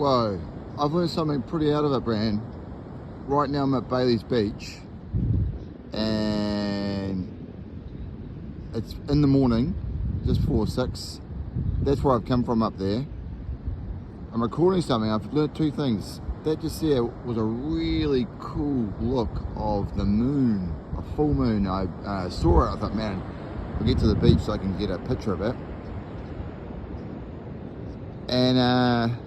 Whoa, I've learned something pretty out of it, Bran. Right now I'm at Baylys Beach and it's in the morning, just before 6. That's where I've come from up there. I'm recording something. I've learned two things. That just there was a really cool look of the moon, a full moon. I saw it, I thought, man, I'll get to the beach so I can get a picture of it. And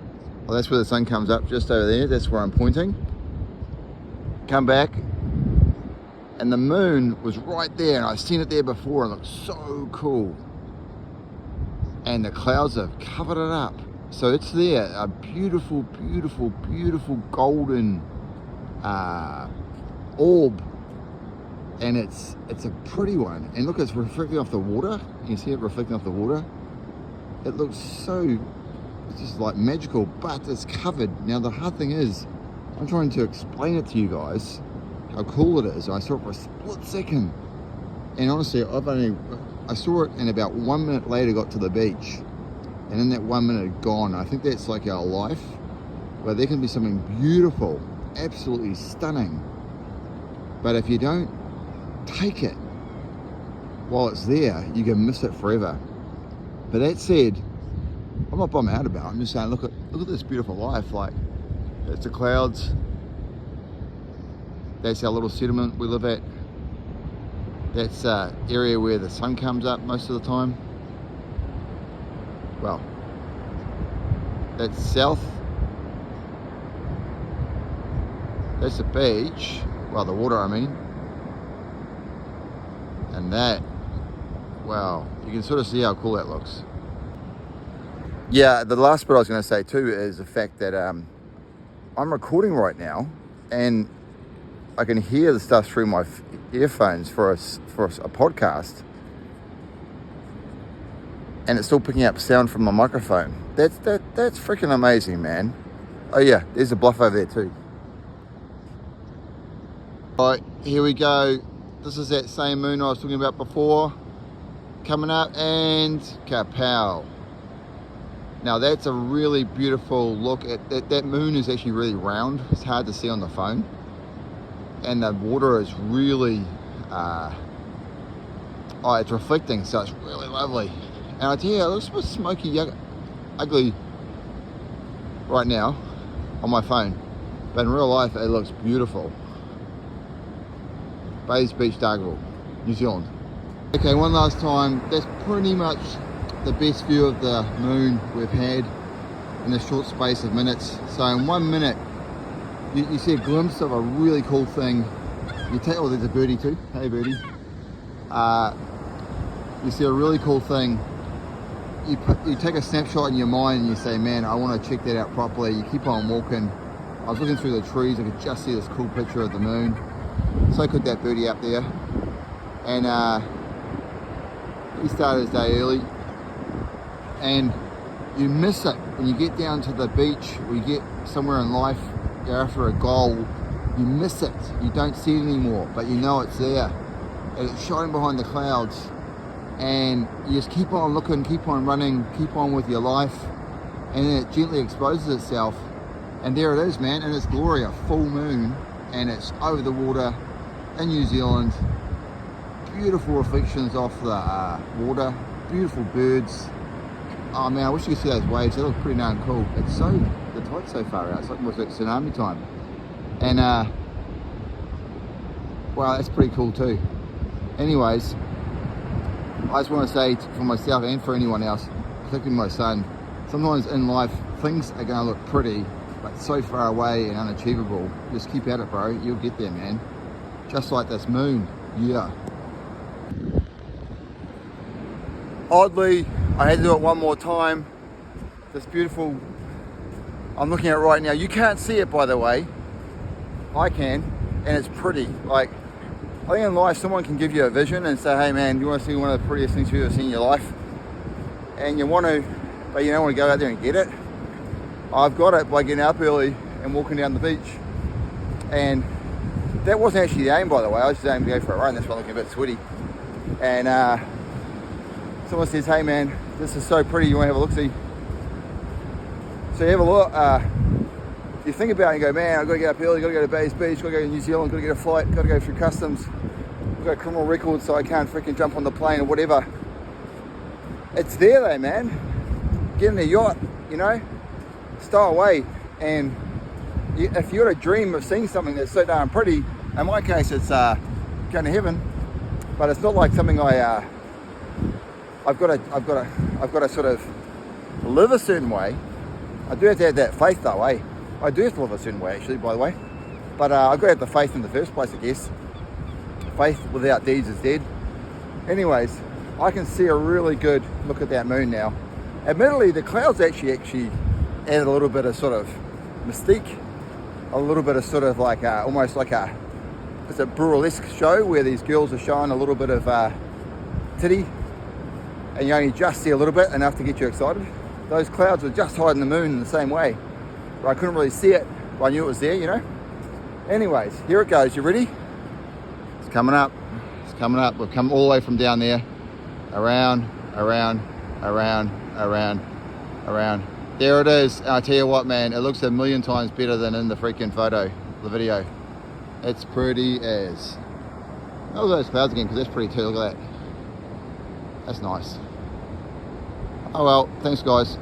well, that's where the sun comes up, just over there. That's where I'm pointing. Come back, and the moon was right there, and I've seen it there before, and it looked so cool. And the clouds have covered it up. So it's there, a beautiful, beautiful, beautiful golden orb. And it's a pretty one. And look, it's reflecting off the water. You can see it reflecting off the water. It looks so, it's just like magical, but it's covered. Now the hard thing is, I'm trying to explain it to you guys, how cool it is. I saw it for a split second. And honestly, I saw it and about 1 minute later got to the beach. And in that 1 minute gone. I think that's like our life, where there can be something beautiful, absolutely stunning. But if you don't take it while it's there, you can miss it forever. But that said, I'm not bummed out about it. I'm just saying, look at this beautiful life. Like, it's the clouds. That's our little settlement we live at. That's area where the sun comes up most of the time. Well, that's south. That's the beach. Well, the water, I mean. And that, wow, you can sort of see how cool that looks. Yeah, the last bit I was going to say too is the fact that I'm recording right now, and I can hear the stuff through my earphones for a podcast, and it's still picking up sound from my microphone. That's freaking amazing, man. Oh yeah, there's a bluff over there too. All right, here we go. This is that same moon I was talking about before, coming up, and kapow. Now that's a really beautiful look. That moon is actually really round. It's hard to see on the phone. And the water is really, it's reflecting, so it's really lovely. And I tell you, it looks a bit smoky, ugly right now on my phone. But in real life, it looks beautiful. Baylys Beach, Dargaville, New Zealand. Okay, one last time. That's pretty much the best view of the moon we've had in a short space of minutes. So in 1 minute, you see a glimpse of a really cool thing. You take, oh, there's a birdie too. Hey, birdie. You see a really cool thing. You take a snapshot in your mind and you say, man, I want to check that out properly. You keep on walking. I was looking through the trees. I could just see this cool picture of the moon. So could that birdie up there. And he started his day early. And you miss it when you get down to the beach or you get somewhere in life, you're after a goal, you miss it. You don't see it anymore, but you know it's there. And it's shining behind the clouds. And you just keep on looking, keep on running, keep on with your life. And then it gently exposes itself. And there it is, man, in its glory, a full moon. And it's over the water in New Zealand. Beautiful reflections off the water. Beautiful birds. Oh man, I wish you could see those waves. They look pretty darn cool. It's so, the tide's so far out. It's like almost like tsunami time. And wow, that's pretty cool too. Anyways, I just want to say for myself and for anyone else, particularly my son, sometimes in life things are going to look pretty, but so far away and unachievable. Just keep at it, bro. You'll get there, man. Just like this moon. Yeah. Oddly, I had to do it one more time. This beautiful, I'm looking at it right now. You can't see it, by the way. I can, and it's pretty. Like, I think in life, someone can give you a vision and say, hey man, you want to see one of the prettiest things you've ever seen in your life? And you want to, but you don't want to go out there and get it. I've got it by getting up early and walking down the beach. And that wasn't actually the aim, by the way. I was just aiming to go for a run. That's why I'm looking a bit sweaty. And someone says, hey man, this is so pretty, you want to have a look-see? So you have a look, you think about it and go, man, I've got to get up early, got to go to Baylys Beach, got to go to New Zealand, got to get a flight, got to go through customs, I've got a criminal record so I can't freaking jump on the plane or whatever. It's there though, man. Get in the yacht, you know, stow away, and if you got a dream of seeing something that's so darn pretty, in my case it's going to heaven, but it's not like something I've got to sort of live a certain way. I do have to have that faith though, eh? I do have to live a certain way actually, by the way, but I've got to have the faith in the first place, I guess. Faith without deeds is dead. Anyways, I can see a really good look at that moon now. Admittedly, the clouds actually added a little bit of sort of mystique, a little bit of sort of like almost like it's a burlesque show where these girls are showing a little bit of titty, and you only just see a little bit, enough to get you excited. Those clouds were just hiding the moon in the same way, but I couldn't really see it, but I knew it was there, you know. Anyways, here it goes. You ready? It's coming up. It's coming up. We've come all the way from down there, around. There it is. And I tell you what, man, it looks a million times better than in the freaking photo, the video. It's pretty as. Look at those clouds again, because that's pretty too. Look at that. That's nice. Oh well, thanks guys.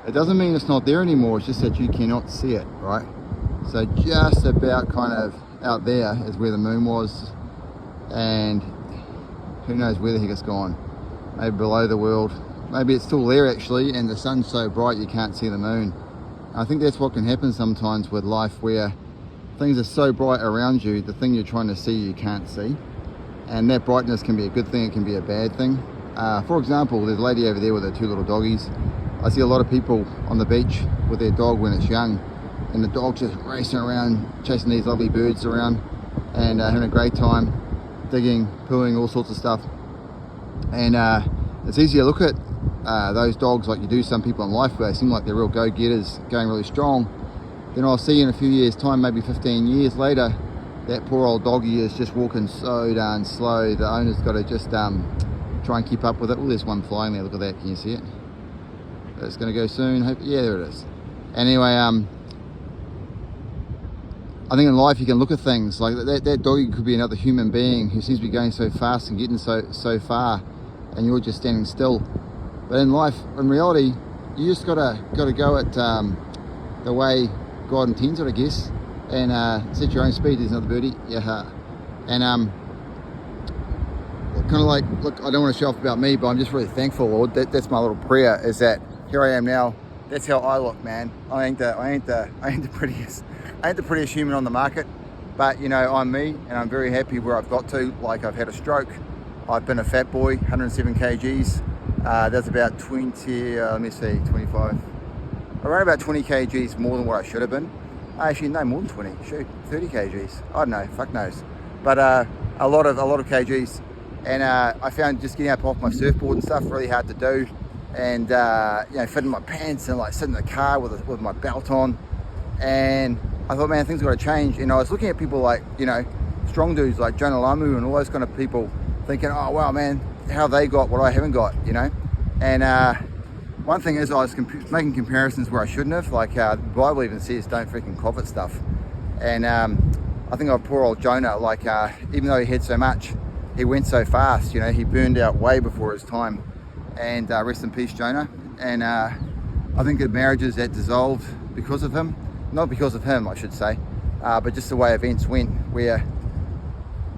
It doesn't mean it's not there anymore, it's just that you cannot see it, right? So just about kind of out there is where the moon was, and who knows where the heck it's gone. Maybe below the world. Maybe it's still there actually, and the sun's so bright you can't see the moon. I think that's what can happen sometimes with life, where things are so bright around you, the thing you're trying to see you can't see. And that brightness can be a good thing, it can be a bad thing. For example, there's a lady over there with her two little doggies. I see a lot of people on the beach with their dog when it's young, and the dog just racing around, chasing these lovely birds around, and having a great time, digging, pooing, all sorts of stuff. And it's easy to look at those dogs like you do some people in life, where they seem like they're real go-getters, going really strong. Then I'll see in a few years time, maybe 15 years later, that poor old doggy is just walking so darn slow. The owner's got to just try and keep up with it. Oh, there's one flying there, look at that, can you see it? It's going to go soon, yeah, there it is. Anyway, I think in life you can look at things like that doggy could be another human being who seems to be going so fast and getting so far, and you're just standing still. But in life, in reality, you just gotta go at the way God intends it, I guess, and set your own speed. There's another birdie, yeah. And kind of like, look, I don't want to show off about me, but I'm just really thankful, Lord. That's my little prayer, is that here I am now. That's how I look, man. I ain't the prettiest human on the market, but you know, I'm me, and I'm very happy where I've got to. Like, I've had a stroke, I've been a fat boy, 107 kgs. That's about 25, around about 20 kgs more than what I should have been. Actually, no, more than 20, shoot, 30 kgs. I don't know, fuck knows. But a lot of kgs. And I found just getting up off my surfboard and stuff really hard to do. And you know, fitting my pants and like sitting in the car with my belt on. And I thought, man, things got to change. And I was looking at people like, you know, strong dudes like Jonah Lamu and all those kind of people, thinking, oh wow, man, how they got what I haven't got, you know. And one thing is, I was making comparisons where I shouldn't have. Like the Bible even says, don't freaking covet stuff. And I think of poor old Jonah, like even though he had so much, he went so fast, you know, he burned out way before his time. And rest in peace, Jonah. And I think the marriages that dissolved because of him, not because of him, I should say, but just the way events went, where,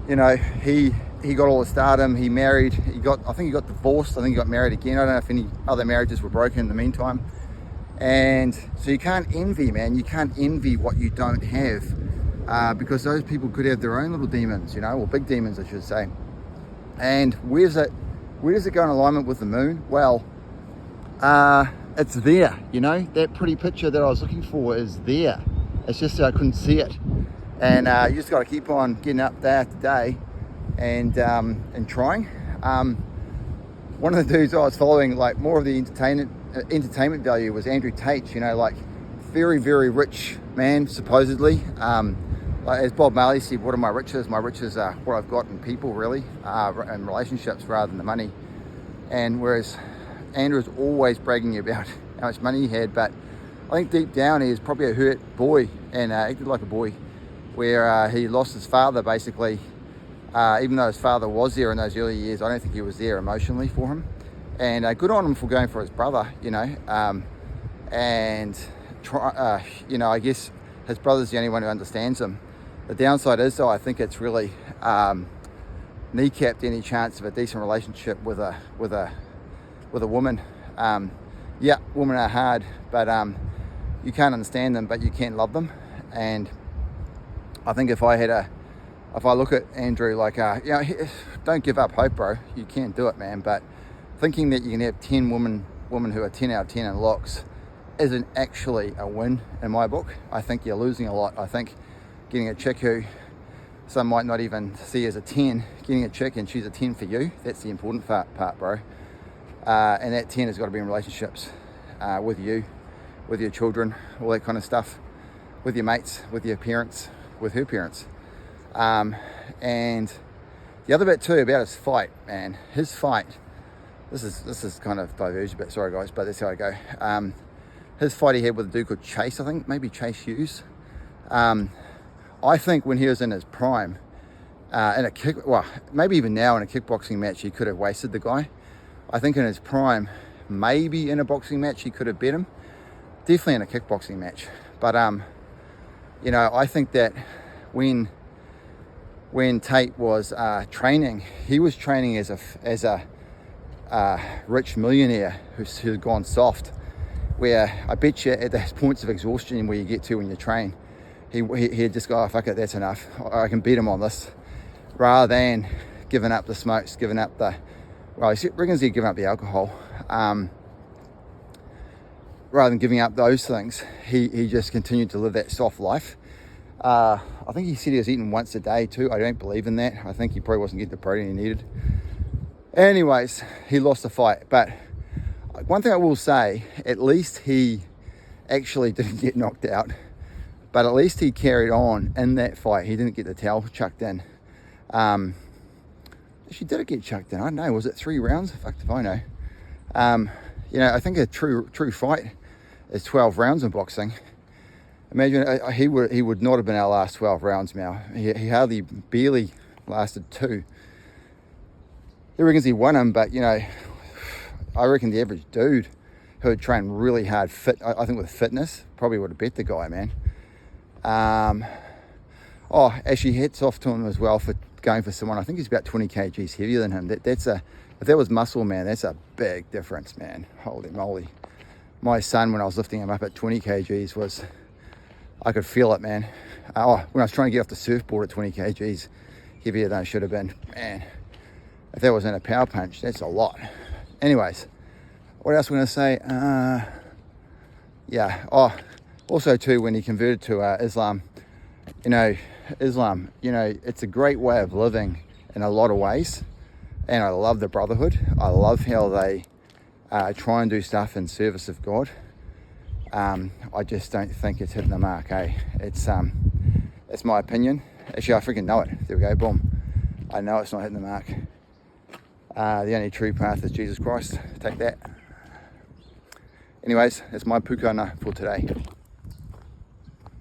you know, he got all the stardom, he married, I think he got divorced, I think he got married again. I don't know if any other marriages were broken in the meantime. And so you can't envy, man, you can't envy what you don't have, because those people could have their own little demons, you know, or big demons, I should say. And where does it go in alignment with the moon? Well, it's there, you know, that pretty picture that I was looking for is there. It's just that I couldn't see it. And you just got to keep on getting up day after day and trying. One of the dudes I was following, like more of the entertainment value, was Andrew Tate, you know, like very, very rich man, supposedly. Like as Bob Marley said, what are my riches? My riches are what I've got in people, really, and relationships rather than the money. And whereas Andrew was always bragging about how much money he had, but I think deep down he is probably a hurt boy and acted like a boy, where he lost his father basically. Even though his father was there in those early years, I don't think he was there emotionally for him. And good on him for going for his brother, you know. And you know, I guess his brother's the only one who understands him. The downside is, though, I think it's really kneecapped any chance of a decent relationship with a woman. Yeah, women are hard, but you can't understand them, but you can love them. And I think if I look at Andrew like, you know, don't give up hope, bro. You can't do it, man. But thinking that you can have 10 women who are 10 out of 10 in looks isn't actually a win in my book. I think you're losing a lot. I think getting a chick who some might not even see as a 10, getting a chick and she's a 10 for you, that's the important part, bro. And that 10 has got to be in relationships with you, with your children, all that kind of stuff, with your mates, with your parents, with her parents. And the other bit too about his fight, man, his fight, this is kind of diverged a bit, sorry guys, but that's how I go. His fight he had with a dude called Chase, I think, maybe Chase Hughes. I think when he was in his prime, maybe even now in a kickboxing match, he could have wasted the guy. I think in his prime, maybe in a boxing match, he could have beat him. Definitely in a kickboxing match. But, you know, I think that when Tate was training, he was training as a rich millionaire who's gone soft, where I bet you at those points of exhaustion where you get to when you train, he'd just go, oh, fuck it, that's enough. I can beat him on this. Rather than giving up the smokes, giving up he reckons he'd given up the alcohol. Rather than giving up those things, he just continued to live that soft life. I think he said he was eating once a day too. I don't believe in that. I think he probably wasn't getting the protein he needed. Anyways, he lost the fight. But one thing I will say, at least he actually didn't get knocked out. But at least he carried on in that fight. He didn't get the towel chucked in. Actually, did it get chucked in? I don't know. Was it 3 rounds? Fuck if I know. You know, I think a true fight is 12 rounds in boxing. Imagine he would not have been our last 12 rounds now. He barely lasted 2. He reckons he won him, but you know, I reckon the average dude who had trained really hard, I think with fitness, probably would have bet the guy, man. Actually, hats off to him as well for going for someone. I think he's about 20 kgs heavier than him. If that was muscle, man, that's a big difference, man. Holy moly. My son, when I was lifting him up at 20 kgs, I could feel it, man. When I was trying to get off the surfboard at 20 kgs heavier than I should have been, man. If that was in a power punch, that's a lot. Anyways, what else am I going to say? Also too, when he converted to Islam, it's a great way of living in a lot of ways. And I love the brotherhood. I love how they try and do stuff in service of God. I just don't think it's hitting the mark, It's my opinion. Actually, I freaking know it. There we go, boom. I know it's not hitting the mark. The only true path is Jesus Christ. Take that. Anyways, that's my pukana for today.